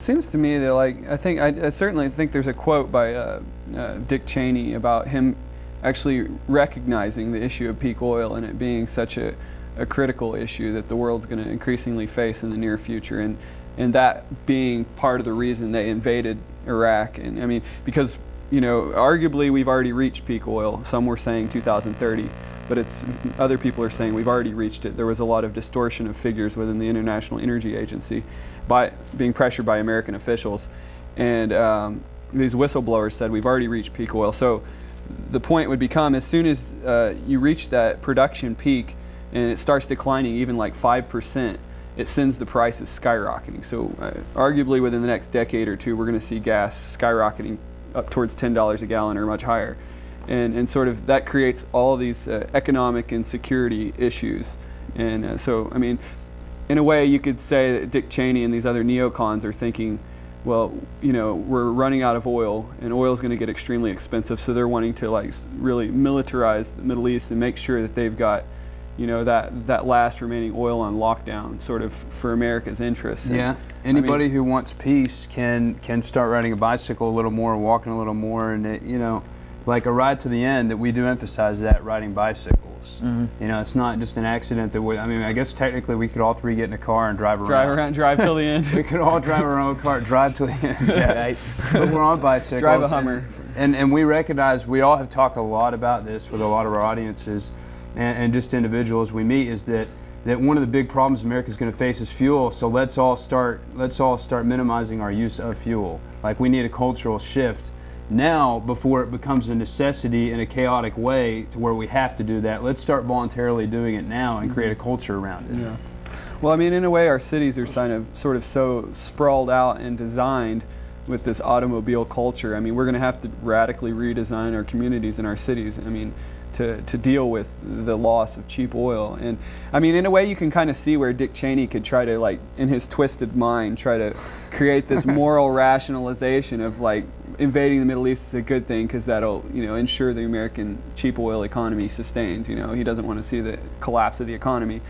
seems to me that, like, I certainly think there's a quote by Dick Cheney about him actually recognizing the issue of peak oil and it being such a critical issue that the world's going to increasingly face in the near future, and that being part of the reason they invaded Iraq. And I mean, because, you know, arguably we've already reached peak oil. Some were saying 2030, but other people are saying we've already reached it. There was a lot of distortion of figures within the International Energy Agency by being pressured by American officials, and these whistleblowers said we've already reached peak oil. So the point would become, as soon as you reach that production peak and it starts declining even like 5%, it sends the prices skyrocketing. So arguably within the next decade or two, we're going to see gas skyrocketing up towards $10 a gallon or much higher. And sort of that creates all these economic and security issues. And so, I mean, in a way you could say that Dick Cheney and these other neocons are thinking, well, you know, we're running out of oil and oil is going to get extremely expensive, so they're wanting to like really militarize the Middle East and make sure that they've got, you know, that last remaining oil on lockdown, sort of for America's interests. Yeah. Anybody who wants peace can start riding a bicycle a little more, walking a little more, and you know, like a ride to the end. That we do emphasize that, riding bicycles. Mm-hmm. You know, it's not just an accident that we. I mean, I guess technically we could all three get in a car and drive around. Drive till the end. We could all drive our own car, drive till the end. Yes. Right. But we're on bicycles. Drive a Hummer. And we recognize, we all have talked a lot about this with a lot of our audiences. And just individuals we meet, is that one of the big problems America's going to face is fuel. So let's all start minimizing our use of fuel. Like, we need a cultural shift now before it becomes a necessity in a chaotic way to where we have to do that. Let's start voluntarily doing it now and create a culture around it. Yeah. Well, I mean, in a way, our cities are sort of so sprawled out and designed with this automobile culture. I mean, we're going to have to radically redesign our communities and our cities. I mean, to deal with the loss of cheap oil. And I mean, in a way you can kind of see where Dick Cheney could try to, like, in his twisted mind, try to create this moral rationalization of like invading the Middle East is a good thing because that'll, you know, ensure the American cheap oil economy sustains. You know, he doesn't want to see the collapse of the economy.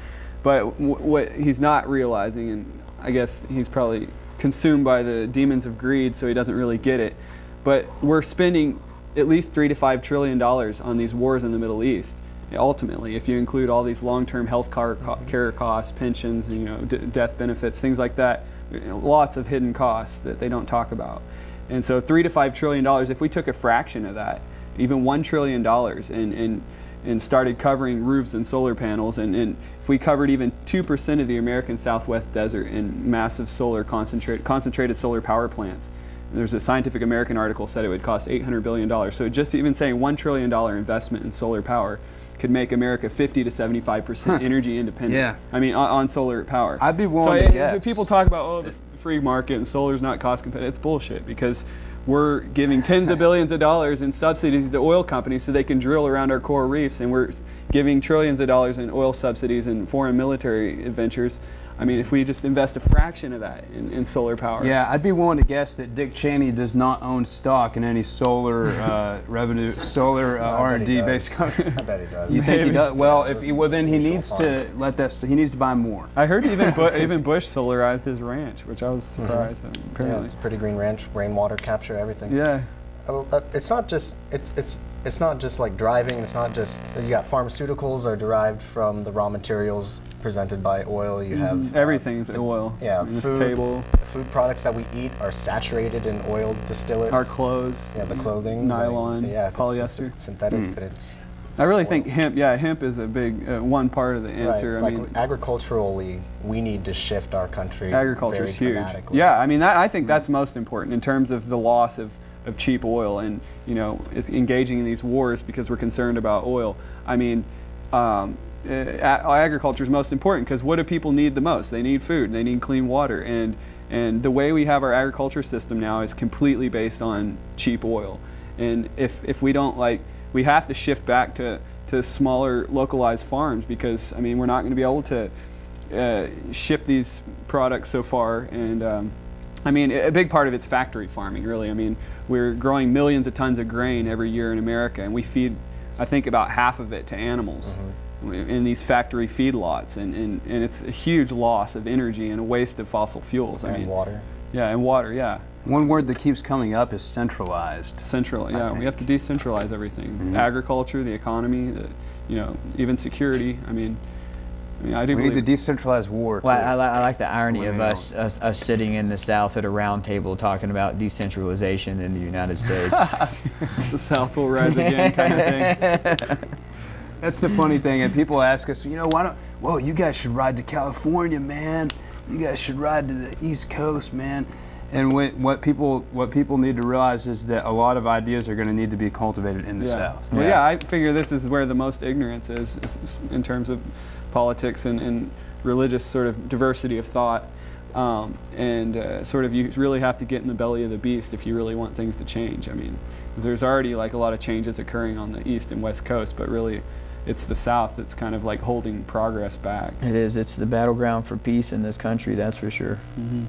But what he's not realizing, and I guess he's probably consumed by the demons of greed, so he doesn't really get it, but we're spending at least $3 to $5 trillion on these wars in the Middle East. Ultimately, if you include all these long-term health care costs, pensions, you know, death benefits, things like that, you know, lots of hidden costs that they don't talk about. And so $3 to $5 trillion, if we took a fraction of that, even $1 trillion, and started covering roofs and solar panels, and if we covered even 2% of the American Southwest desert in massive solar concentrated solar power plants, there's a Scientific American article said it would cost $800 billion. So just even saying $1 trillion investment in solar power could make America 50 to 75% energy independent. Yeah. I mean, on solar power. I'd be willing to guess. People talk about, oh, the free market and solar's not cost competitive. It's bullshit, because we're giving tens of billions of dollars in subsidies to oil companies so they can drill around our coral reefs, and we're giving trillions of dollars in oil subsidies and foreign military adventures. I mean, if we just invest a fraction of that in solar power. Yeah, I'd be willing to guess that Dick Cheney does not own stock in any solar solar R&D based company. I bet he does. You think he does? Well, then he needs to let that. He needs to buy more. I heard even Bush solarized his ranch, which I was surprised. Apparently, yeah, it's a pretty green ranch, rainwater capture, everything. Yeah. It's not just it's not just like driving. It's not just, you got pharmaceuticals are derived from the raw materials presented by oil. You have everything's oil. Yeah, this table. The food products that we eat are saturated in oil distillates. Our clothes. Yeah, the clothing. Nylon. Yeah, polyester. It's synthetic, but it's. I really think hemp. Yeah, hemp is a big one part of the answer. Right. I mean, agriculturally, we need to shift our country. Agriculture is huge. Yeah, I mean, I think that's most important in terms of the loss of cheap oil, and, you know, is engaging in these wars because we're concerned about oil. I mean, agriculture is most important because what do people need the most? They need food, they need clean water, and the way we have our agriculture system now is completely based on cheap oil. And if we don't, like, we have to shift back to smaller localized farms, because, I mean, we're not going to be able to ship these products so far. And I mean, a big part of it's factory farming, really. I mean, we're growing millions of tons of grain every year in America, and we feed, I think, about half of it to animals in these factory feedlots, and it's a huge loss of energy and a waste of fossil fuels. And I mean, water. Yeah, and water, yeah. One word that keeps coming up is centralized. Central, yeah. We have to decentralize everything. Mm-hmm. Agriculture, the economy, you know, even security. I mean, I do We believe need to decentralize war. Well, too. I like the irony of Well, us sitting in the South at a round table talking about decentralization in the United States. the South will rise again kind of thing. That's the funny thing, and people ask us, you know, why don't? Whoa, you guys should ride to California, man. You guys should ride to the East Coast, man. And what people need to realize is that a lot of ideas are going to need to be cultivated in the South. Well, yeah, I figure this is where the most ignorance is in terms of politics and religious sort of diversity of thought. Sort of you really have to get in the belly of the beast if you really want things to change. I mean, 'cause there's already like a lot of changes occurring on the East and West Coast, but really it's the South that's kind of like holding progress back. It is. It's the battleground for peace in this country, that's for sure. Mm-hmm.